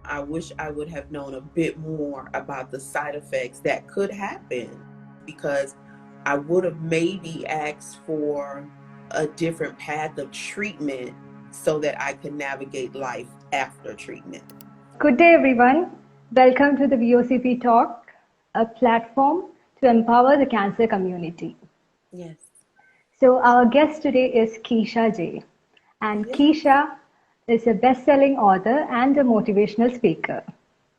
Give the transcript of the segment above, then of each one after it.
I wish I would have known a bit more about the side effects that could happen, because I would have maybe asked for a different path of treatment so that I could navigate life after treatment. Good day, everyone. Welcome to the VoCP Talk, a platform to empower the cancer community. Yes. So, our guest today is Kecia J. And Yes. Kecia is a best-selling author and a motivational speaker.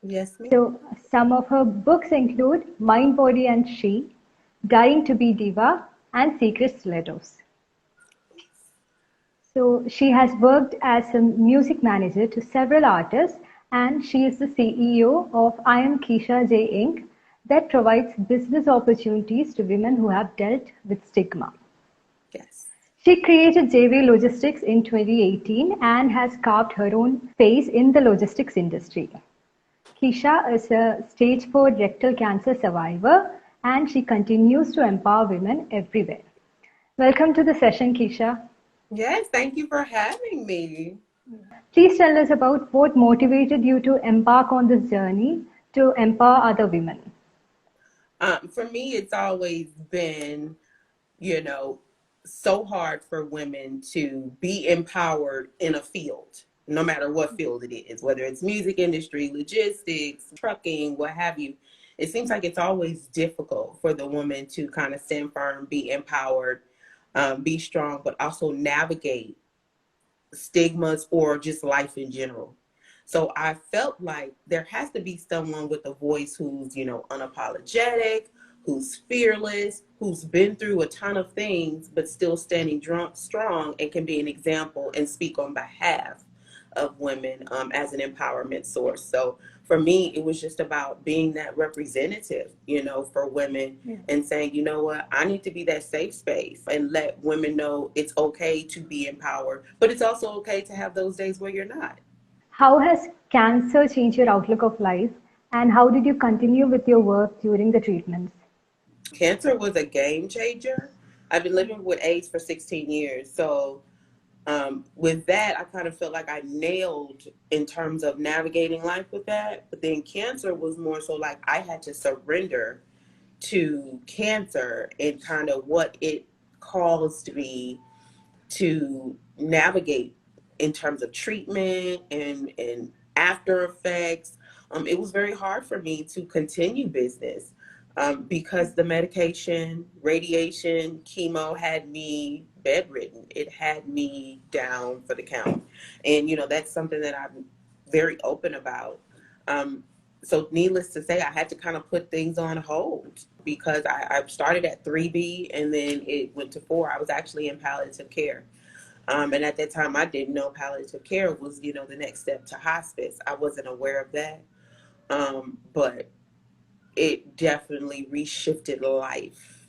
Yes, ma'am. So, some of her books include Mind, Body and She, Dying to be Diva, and Secret Stilettos. So she has worked as a music manager to several artists, and she is the CEO of I am Kecia J Inc. that provides business opportunities to women who have dealt with stigma. Yes. She created JV Logistics in 2018 and has carved her own space in the logistics industry. Kecia is a stage 4 rectal cancer survivor, and she continues to empower women everywhere. Welcome to the session, Kecia. Yes, thank you for having me. Please tell us about what motivated you to embark on this journey to empower other women. For me, it's always been, so hard for women to be empowered in a field, no matter what field it is, whether it's music industry, logistics, trucking, what have you. It seems like it's always difficult for the woman to kind of stand firm, be empowered, be strong, but also navigate stigmas or just life in general. So I felt like there has to be someone with a voice who's, unapologetic, who's fearless, who's been through a ton of things, but still standing strong and can be an example and speak on behalf of women as an empowerment source. So for me, it was just about being that representative, for women and saying, you know what, I need to be that safe space and let women know it's okay to be empowered, but it's also okay to have those days where you're not. How has cancer changed your outlook of life, and how did you continue with your work during the treatments? Cancer was a game changer. I've been living with AIDS for 16 years. So with that, I kind of felt like I nailed in terms of navigating life with that. But then cancer was more so like I had to surrender to cancer and kind of what it caused me to navigate in terms of treatment and after effects. It was very hard for me to continue business because the medication, radiation, chemo had me bedridden. It had me down for the count. And, that's something that I'm very open about. So needless to say, I had to kind of put things on hold because I started at 3B and then it went to 4. I was actually in palliative care. And at that time, I didn't know palliative care was, the next step to hospice. I wasn't aware of that. But it definitely reshifted life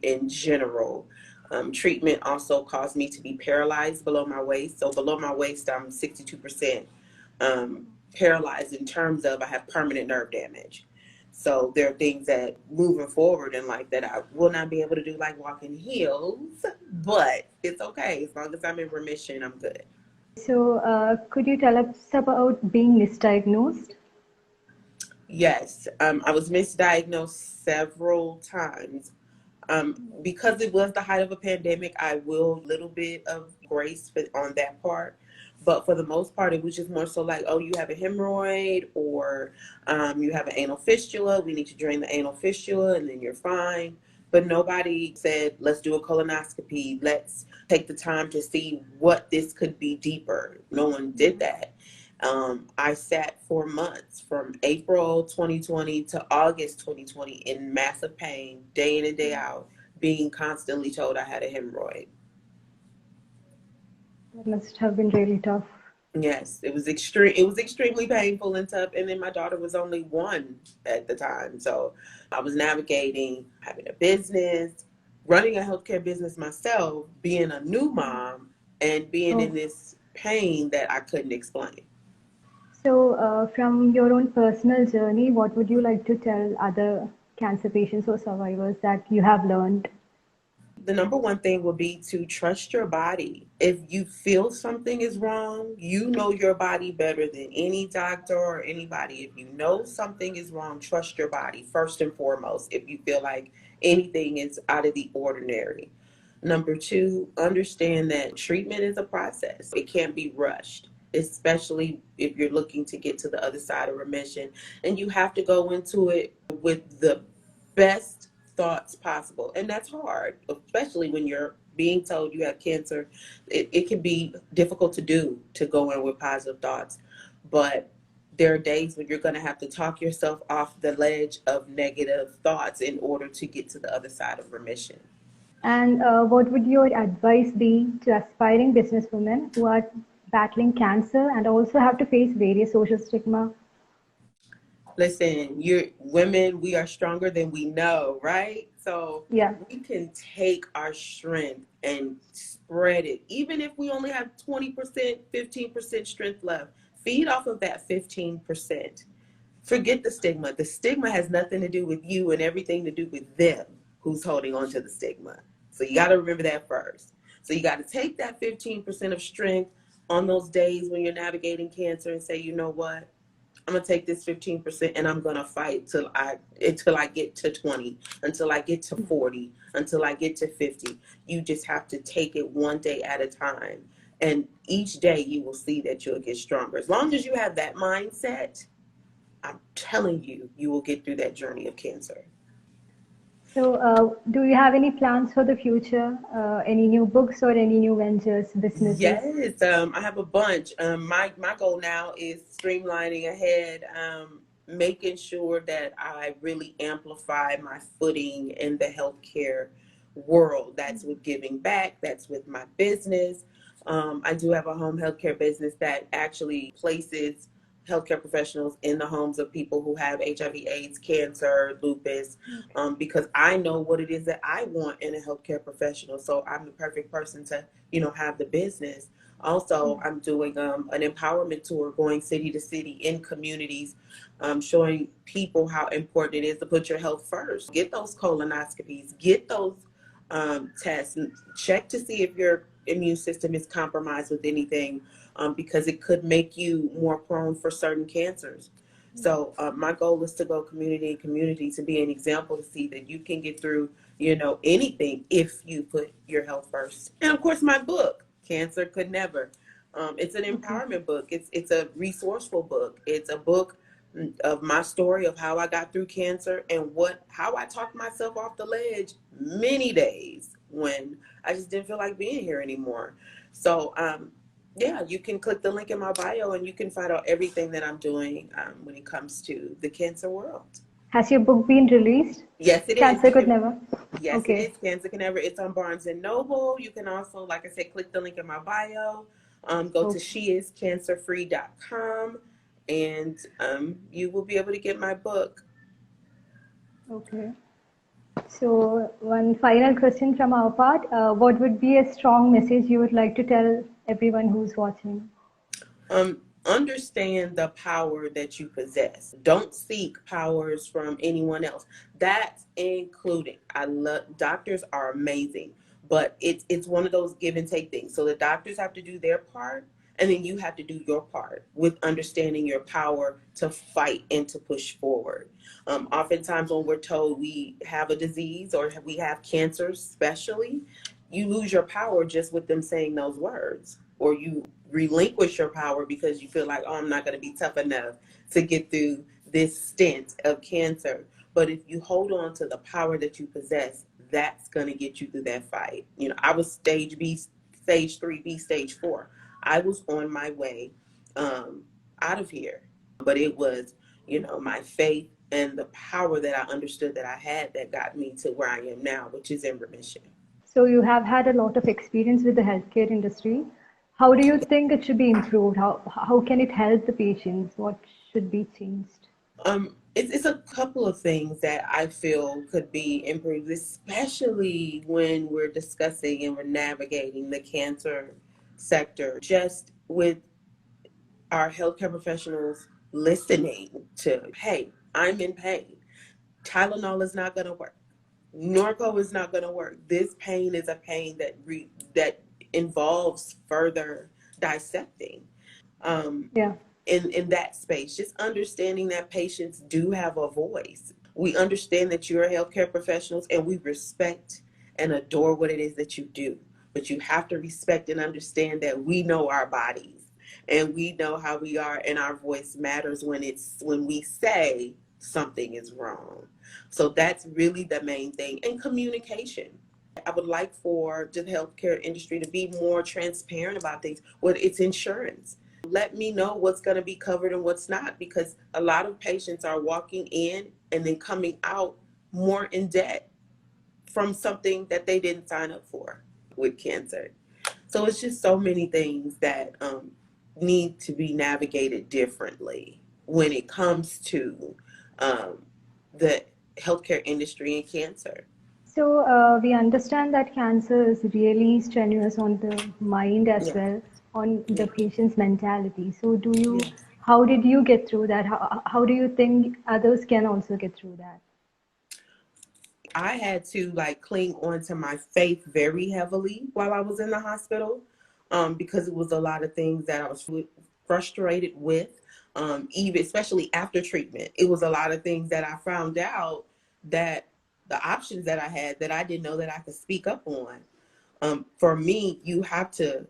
in general. Treatment also caused me to be paralyzed below my waist. So below my waist, I'm 62% paralyzed in terms of I have permanent nerve damage. So there are things that moving forward in life that I will not be able to do, like walk in heels, but it's okay. As long as I'm in remission, I'm good. So, could you tell us about being misdiagnosed? Yes, I was misdiagnosed several times. Because it was the height of a pandemic, I will little bit of grace on that part. But for the most part, it was just more so like, oh, you have a hemorrhoid or you have an anal fistula. We need to drain the anal fistula and then you're fine. But nobody said, let's do a colonoscopy. Let's take the time to see what this could be deeper. No one did that. I sat for months from April 2020 to August 2020 in massive pain, day in and day out, being constantly told I had a hemorrhoid. That must have been really tough. Yes, it was extreme. It was extremely painful and tough. And then my daughter was only 1 at the time, so I was navigating having a business, running a healthcare business myself, being a new mom, and being in Oh. this pain that I couldn't explain. So, from your own personal journey, what would you like to tell other cancer patients or survivors that you have learned? The number one thing would be to trust your body. If you feel something is wrong, you know your body better than any doctor or anybody. If you know something is wrong, trust your body first and foremost if you feel like anything is out of the ordinary. Number two, understand that treatment is a process. It can't be rushed, especially if you're looking to get to the other side of remission. And you have to go into it with the best thoughts possible. And that's hard, especially when you're being told you have cancer. It can be difficult to do, to go in with positive thoughts. But there are days when you're going to have to talk yourself off the ledge of negative thoughts in order to get to the other side of remission. And what would your advice be to aspiring businesswomen who are battling cancer and also have to face various social stigma? Listen, you're women, we are stronger than we know, right? So Yeah. we can take our strength and spread it. Even if we only have 20%, 15% strength left, feed off of that 15%. Forget the stigma. The stigma has nothing to do with you and everything to do with them who's holding on to the stigma. So you got to remember that first. So you got to take that 15% of strength on those days when you're navigating cancer and say, you know what? I'm gonna take this 15% and I'm gonna fight until I get to 20, until I get to 40, until I get to 50. You just have to take it one day at a time. And each day you will see that you'll get stronger. As long as you have that mindset, I'm telling you, you will get through that journey of cancer. So, do you have any plans for the future? Any new books or any new ventures, businesses? Yes, I have a bunch. My goal now is streamlining ahead, making sure that I really amplify my footing in the healthcare world. That's with giving back. That's with my business. I do have a home healthcare business that actually places healthcare professionals in the homes of people who have HIV/AIDS, cancer, lupus, because I know what it is that I want in a healthcare professional. So I'm the perfect person to have the business. Also, I'm doing an empowerment tour, going city to city in communities, showing people how important it is to put your health first. Get those colonoscopies, get those tests, check to see if your immune system is compromised with anything, because it could make you more prone for certain cancers. So my goal is to go community and community to be an example to see that you can get through, anything if you put your health first. And of course, my book, Cancer Could Never. It's an Okay. empowerment book. It's a resourceful book. It's a book of my story of how I got through cancer and how I talked myself off the ledge many days when I just didn't feel like being here anymore. So yeah, you can click the link in my bio and you can find out everything that I'm doing when it comes to the cancer world. Has your book been released? Yes, it is. Cancer Could Never. Yes, it Okay. is. Cancer Can Never. It's on Barnes and Noble. You can also, like I said, click the link in my bio. Go to Okay. sheiscancerfree.com and you will be able to get my book. Okay. So, one final question from our part. What would be a strong message you would like to tell everyone who's watching? Understand the power that you possess. Don't seek powers from anyone else. That's including. I love doctors are amazing, but it's one of those give and take things. So the doctors have to do their part, and then you have to do your part with understanding your power to fight and to push forward. Oftentimes, when we're told we have a disease or we have cancer, especially, you lose your power just with them saying those words, or you relinquish your power because you feel like, oh, I'm not going to be tough enough to get through this stint of cancer. But if you hold on to the power that you possess, that's going to get you through that fight. I was stage B, stage 3B, stage 4. I was on my way out of here. But it was, my faith and the power that I understood that I had that got me to where I am now, which is in remission. So, you have had a lot of experience with the healthcare industry. How do you think it should be improved? How can it help the patients? What should be changed? It's a couple of things that I feel could be improved, especially when we're discussing and we're navigating the cancer sector. Just with our healthcare professionals listening to, hey, I'm in pain. Tylenol is not going to work. Norco is not going to work. This pain is a pain that involves further dissecting. Yeah. In that space, just understanding that patients do have a voice. We understand that you're healthcare professionals and we respect and adore what it is that you do. But you have to respect and understand that we know our bodies and we know how we are, and our voice matters when we say something is wrong. So that's really the main thing. And communication. I would like for the healthcare industry to be more transparent about things. Whether it's insurance, let me know what's going to be covered and what's not, because a lot of patients are walking in and then coming out more in debt from something that they didn't sign up for with cancer. So it's just so many things that need to be navigated differently when it comes to the healthcare industry and cancer. So we understand that cancer is really strenuous on the mind as Yeah. well, on the Yeah. patient's mentality. So Yeah. how did you get through that? How do you think others can also get through that? I had to like cling on to my faith very heavily while I was in the hospital, because it was a lot of things that I was frustrated with, even especially after treatment. It was a lot of things that I found out that the options that I had that I didn't know that I could speak up on. For me, you have to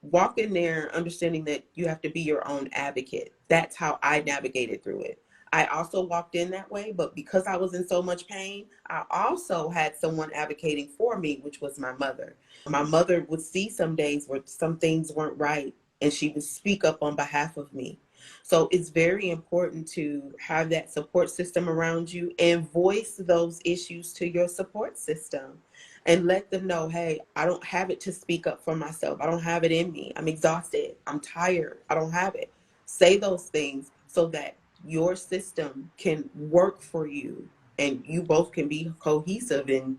walk in there understanding that you have to be your own advocate. That's how I navigated through it. I also walked in that way, but because I was in so much pain, I also had someone advocating for me, which was my mother. My mother would see some days where some things weren't right, and she would speak up on behalf of me. So it's very important to have that support system around you and voice those issues to your support system and let them know, hey, I don't have it to speak up for myself. I don't have it in me. I'm exhausted. I'm tired. I don't have it. Say those things so that your system can work for you and you both can be cohesive in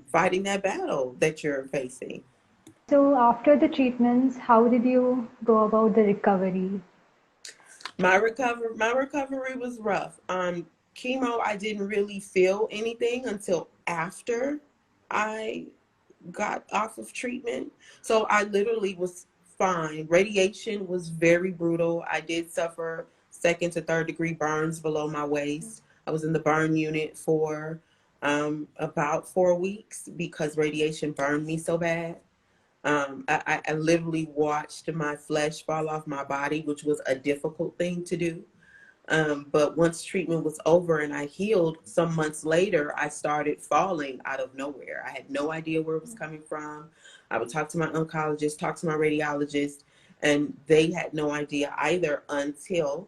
fighting that battle that you're facing. So after the treatments, how did you go about the recovery? My recovery was rough. Chemo, I didn't really feel anything until after I got off of treatment. So I literally was fine. Radiation was very brutal. I did suffer second to third degree burns below my waist. I was in the burn unit for about 4 weeks because radiation burned me so bad. I literally watched my flesh fall off my body, which was a difficult thing to do. But once treatment was over and I healed, some months later, I started falling out of nowhere. I had no idea where it was coming from. I would talk to my oncologist, talk to my radiologist, and they had no idea either until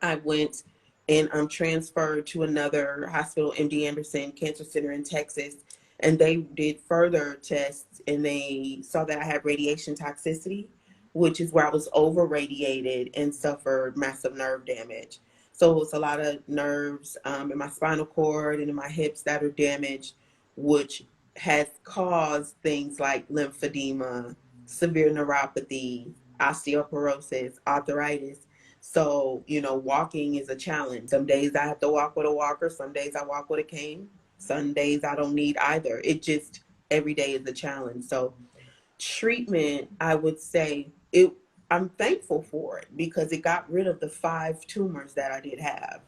I went and transferred to another hospital, MD Anderson Cancer Center in Texas, and they did further tests and they saw that I had radiation toxicity, which is where I was over radiated and suffered massive nerve damage. So it was a lot of nerves in my spinal cord and in my hips that are damaged, which has caused things like lymphedema, severe neuropathy, osteoporosis, arthritis. So, walking is a challenge. Some days I have to walk with a walker. Some days I walk with a cane. Some days I don't need either. It just, every day is a challenge. So treatment, I would say I'm thankful for it because it got rid of the 5 tumors that I did have.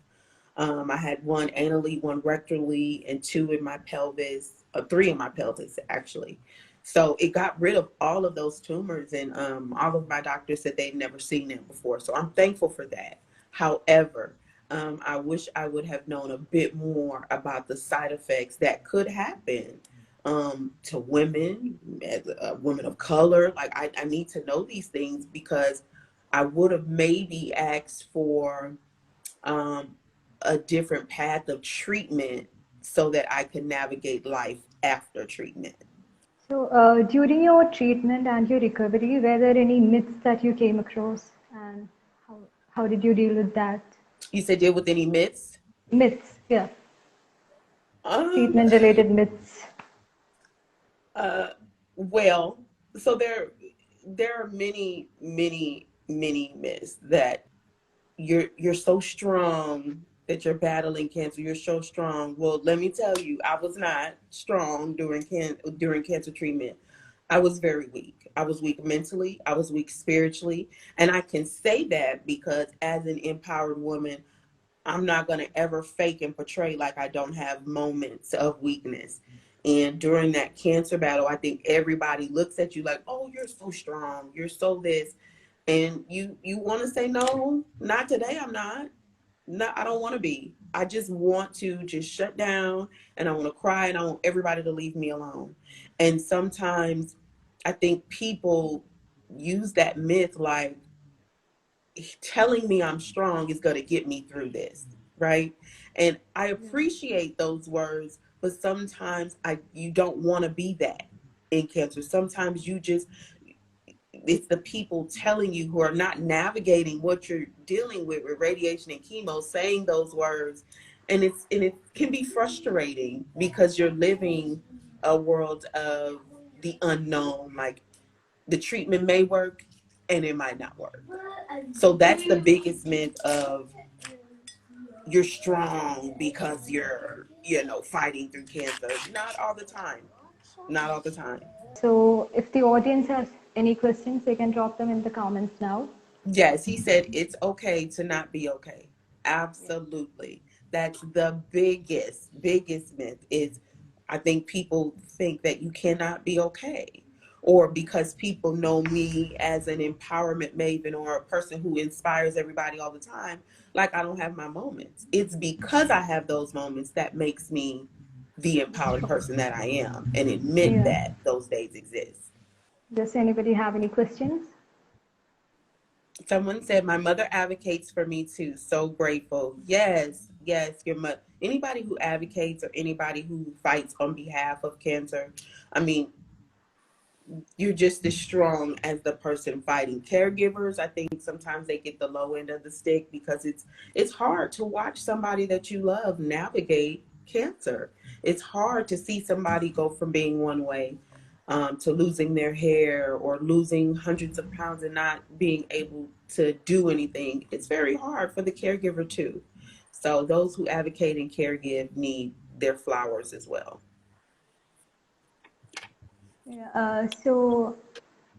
I had one anally, one rectally, and 2 in my pelvis, 3 in my pelvis actually. So it got rid of all of those tumors, and all of my doctors said they'd never seen it before. So I'm thankful for that. However, I wish I would have known a bit more about the side effects that could happen to women, as women of color. Like I need to know these things because I would have maybe asked for um, a different path of treatment so that I could navigate life after treatment. So during your treatment and your recovery, were there any myths that you came across, and how did you deal with that? You said deal with any myths? Myths, yeah, Um, treatment related myths. uh, well, so there are many myths that you're so strong that you're battling cancer. You're so strong. Well, let me tell you, I was not strong during cancer treatment. I was very weak. I was weak mentally. I was weak spiritually. And I can say that because as an empowered woman, I'm not going to ever fake and portray like I don't have moments of weakness. And during that cancer battle, I think everybody looks at you like, oh, you're so strong. You're so this. And you want to say, no, not today. I'm not. No, I don't want to be. I just want to just shut down and I want to cry and I want everybody to leave me alone. And sometimes I think people use that myth like telling me I'm strong is going to get me through this, right? And I appreciate those words, but sometimes you don't want to be that in cancer. Sometimes it's the people telling you who are not navigating what you're dealing with radiation and chemo saying those words, and it can be frustrating because you're living a world of the unknown. Like the treatment may work and it might not work. So that's the biggest myth of you're strong because you're fighting through cancer. Not all the time. Not all the time. So if the audience has any questions, they can drop them in the comments now. Yes, he said it's okay to not be okay. Absolutely. That's the biggest myth is I think people think that you cannot be okay. Or because people know me as an empowerment maven or a person who inspires everybody all the time, like I don't have my moments. It's because I have those moments that makes me the empowered person that I am and admit that those days exist. Does anybody have any questions? Someone said, my mother advocates for me too. So grateful. Yes, your mother. Anybody who advocates or anybody who fights on behalf of cancer, I mean, you're just as strong as the person fighting. Caregivers, I think sometimes they get the low end of the stick because it's hard to watch somebody that you love navigate cancer. It's hard to see somebody go from being one way to losing their hair or losing hundreds of pounds and not being able to do anything. It's very hard for the caregiver too. So those who advocate and caregive need their flowers as well. So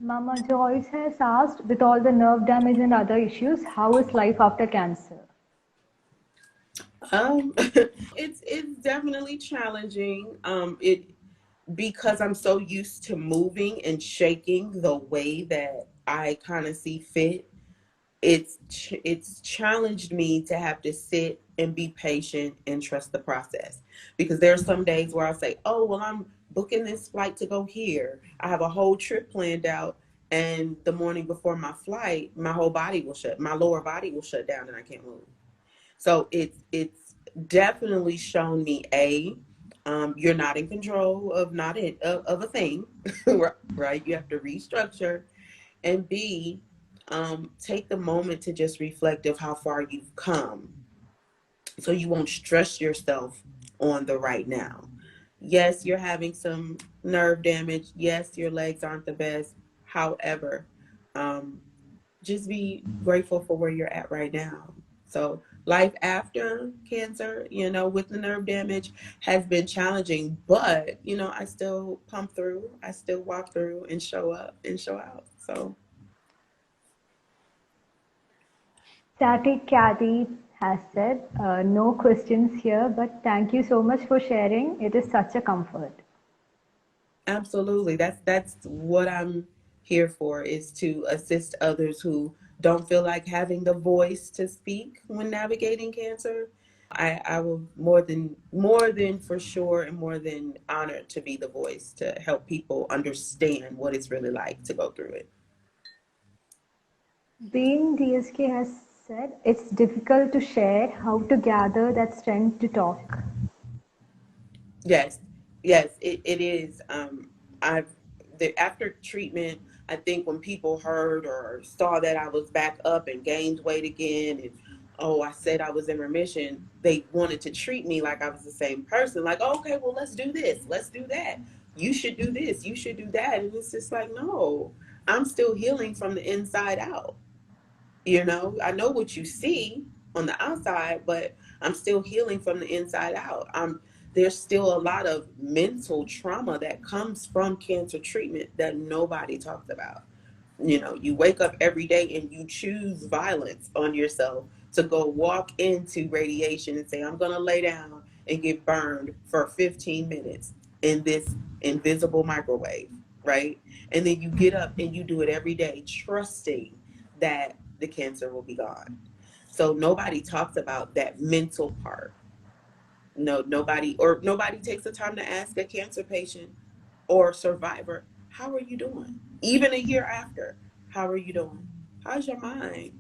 Mama Joyce has asked, with all the nerve damage and other issues, how is life after cancer? It's definitely challenging. Because I'm so used to moving and shaking the way that I kind of see fit. It's challenged me to have to sit and be patient and trust the process. Because there are some days where I say, oh, well, I'm booking this flight to go here. I have a whole trip planned out. And the morning before my flight, my lower body will shut down and I can't move. So it's definitely shown me you're not in control of of a thing, right? You have to restructure, and B, take the moment to just reflect of how far you've come, so you won't stress yourself on the right now. Yes, you're having some nerve damage. Yes, your legs aren't the best. However, just be grateful for where you're at right now. So life after cancer, with the nerve damage has been challenging, but, I still pump through, I still walk through and show up and show out. So. Static Kathy has said, no questions here, but thank you so much for sharing. It is such a comfort. Absolutely. That's what I'm here for, is to assist others who don't feel like having the voice to speak when navigating cancer. I will more than for sure and more than honored to be the voice to help people understand what it's really like to go through it. Being DSK has said, it's difficult to share, how to gather that strength to talk. Yes, it is. After treatment, I think when people heard or saw that I was back up and gained weight again, and I said I was in remission, they wanted to treat me like I was the same person. Like, okay, well, let's do this, let's do that. You should do this, you should do that. And it's just like, no, I'm still healing from the inside out. I know what you see, on the outside, but I'm still healing from the inside out. There's still a lot of mental trauma that comes from cancer treatment that nobody talks about. You know, you wake up every day and you choose violence on yourself to go walk into radiation and say, I'm going to lay down and get burned for 15 minutes in this invisible microwave, right? And then you get up and you do it every day, trusting that the cancer will be gone. So nobody talks about that mental part. No, nobody takes the time to ask a cancer patient or survivor, how are you doing? Even a year after, how are you doing? How's your mind?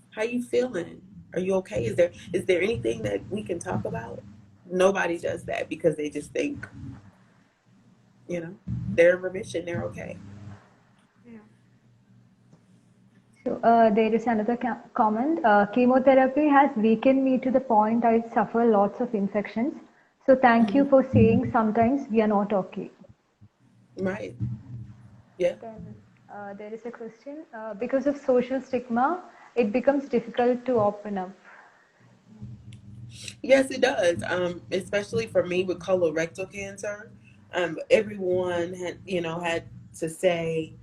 How you feeling? Are you okay? Is there anything that we can talk about? Nobody does that because they just think, they're in remission, they're okay. So there is another comment. Chemotherapy has weakened me to the point I suffer lots of infections. So thank you for saying sometimes we are not okay. Right. Yeah. Then there is a question. Because of social stigma, it becomes difficult to open up. Yes, it does. Especially for me with colorectal cancer. Everyone had to say,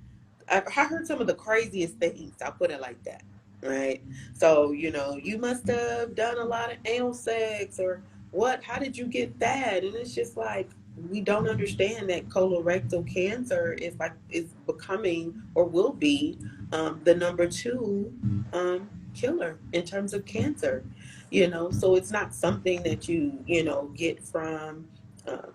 I heard some of the craziest things. I'll put it like that, right? So, you must have done a lot of anal sex or what? How did you get that? And it's just like, we don't understand that colorectal cancer is becoming or will be the number 2 killer in terms of cancer. So it's not something that you get from um,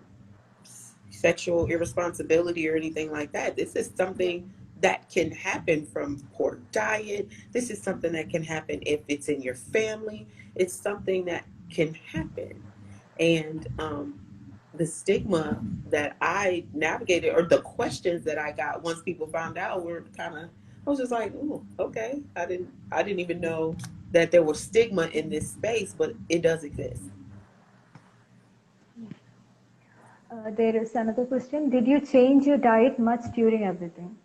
sexual irresponsibility or anything like that. This is something that can happen from poor diet. This is something that can happen if it's in your family. It's something that can happen. And the stigma that I navigated, or the questions that I got once people found out, were I was just like, oh, okay. I didn't even know that there was stigma in this space, but it does exist. There is another question. Did you change your diet much during everything?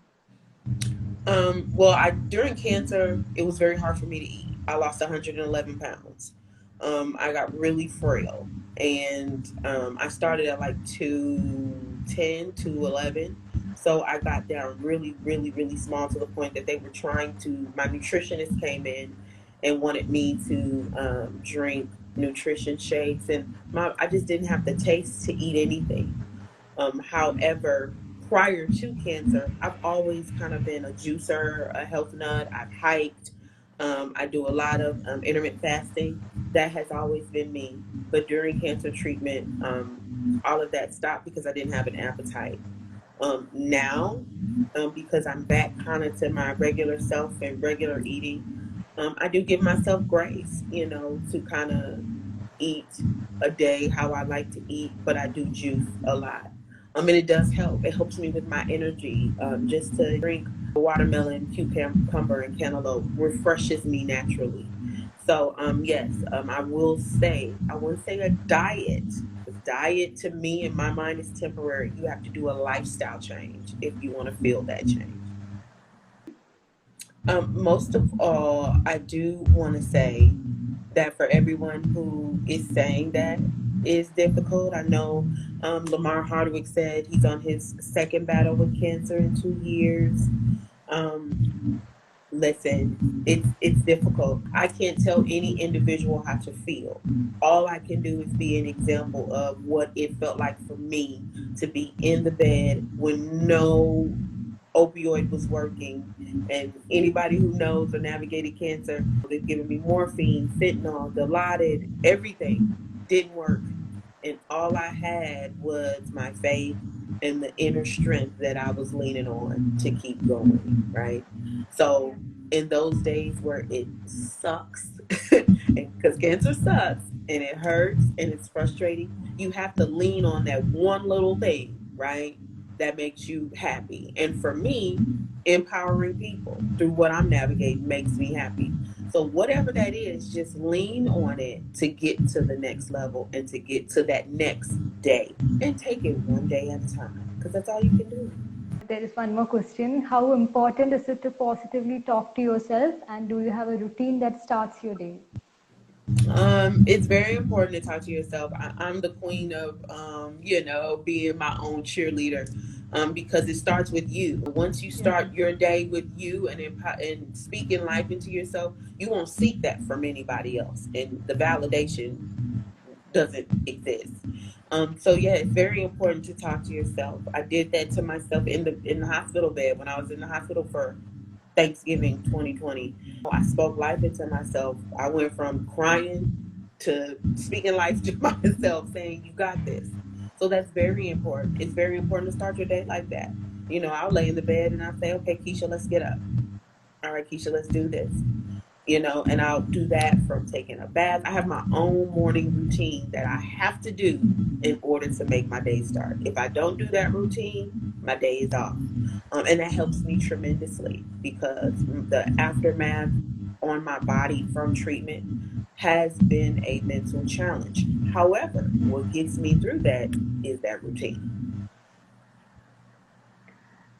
Well, during cancer, it was very hard for me to eat. I lost 111 pounds. I got really frail, and I started at like 210, 211. So I got down really, really, really small to the point that they were my nutritionist came in and wanted me to drink nutrition shakes, and I just didn't have the taste to eat anything. However, prior to cancer, I've always kind of been a juicer, a health nut. I've hiked. I do a lot of intermittent fasting. That has always been me. But during cancer treatment, all of that stopped because I didn't have an appetite. Now, because I'm back kind of to my regular self and regular eating, I do give myself grace, to kind of eat a day how I like to eat, but I do juice a lot. And it does help. It helps me with my energy. Just to drink watermelon, cucumber, and cantaloupe refreshes me naturally. So, yes, I wouldn't say a diet. Diet to me, in my mind, is temporary. You have to do a lifestyle change if you want to feel that change. Most of all, I do want to say that for everyone who is saying that is difficult. I know Lamar Hardwick said he's on his second battle with cancer in 2 years. Listen, it's difficult. I can't tell any individual how to feel. All I can do is be an example of what it felt like for me to be in the bed when no opioid was working. And anybody who knows or navigated cancer, they've given me morphine, fentanyl, Dilaudid, everything didn't work. And all I had was my faith and the inner strength that I was leaning on to keep going, right? So in those days where it sucks, because cancer sucks and it hurts and it's frustrating, you have to lean on that one little thing, right? That makes you happy. And for me, empowering people through what I'm navigating makes me happy. So whatever that is, just lean on it to get to the next level and to get to that next day, and take it one day at a time, because that's all you can do. There is one more question. How important is it to positively talk to yourself, and do you have a routine that starts your day? It's very important to talk to yourself. I'm the queen of, being my own cheerleader, because it starts with you. Once you Yeah. start your day with you and speaking life into yourself, you won't seek that from anybody else, and the validation doesn't exist. So yeah, it's very important to talk to yourself. I did that to myself in the hospital bed when I was in the hospital for Thanksgiving 2020. I spoke life into myself. I went from crying to speaking life to myself, saying, "You got this." So that's very important. It's very important to start your day like that. I'll lay in the bed and I'll say, "Okay, Kecia, let's get up. All right, Kecia, let's do this." And I'll do that from taking a bath. I have my own morning routine that I have to do in order to make my day start. If I don't do that routine, my day is off. And that helps me tremendously because the aftermath on my body from treatment has been a mental challenge. However, what gets me through that is that routine.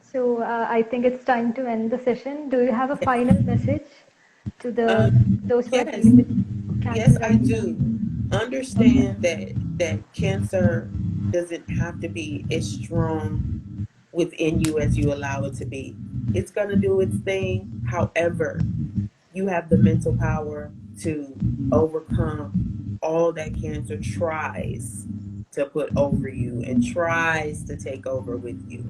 So I think it's time to end the session. Do you have a final message to the Um, those who are yes, dealing with cancer yes, I right now? do. Okay. Understand that cancer doesn't have to be as strong within you as you allow it to be. It's gonna do its thing. However, you have the mental power to overcome all that cancer tries to put over you and tries to take over with you.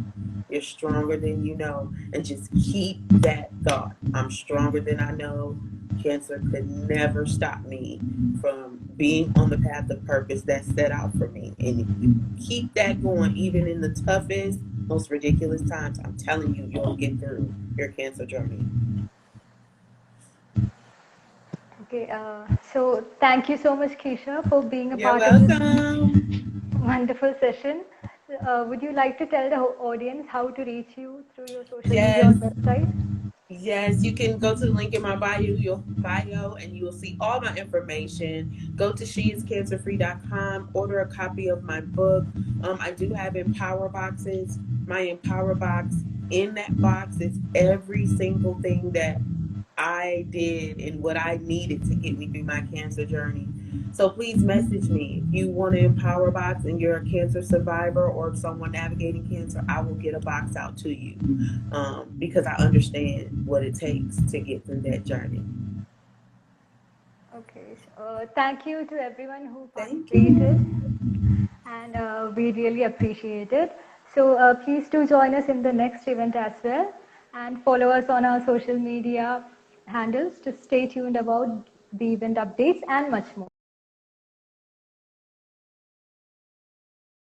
You're stronger than you know, and just keep that thought. I'm stronger than I know. Cancer could never stop me from being on the path of purpose that's set out for me. And if you keep that going, even in the toughest, most ridiculous times, I'm telling you, you'll get through your cancer journey. Okay. So thank you so much, Kecia, for being a You're part of this welcome. wonderful session. Would you like to tell the audience how to reach you through your social media or Yes, website? yes. You can go to the link in my bio, and you will see all my information. Go to sheiscancerfree.com. Order a copy of my book. I do have Empower boxes. My Empower box. In that box is every single thing that I did and what I needed to get me through my cancer journey. So please message me. If you want to empower box and you're a cancer survivor or someone navigating cancer, I will get a box out to you, because I understand what it takes to get through that journey. Okay. Thank you to everyone who Thank participated, you. and we really appreciate it. So please do join us in the next event as well, and follow us on our social media handles to stay tuned about the event updates and much more.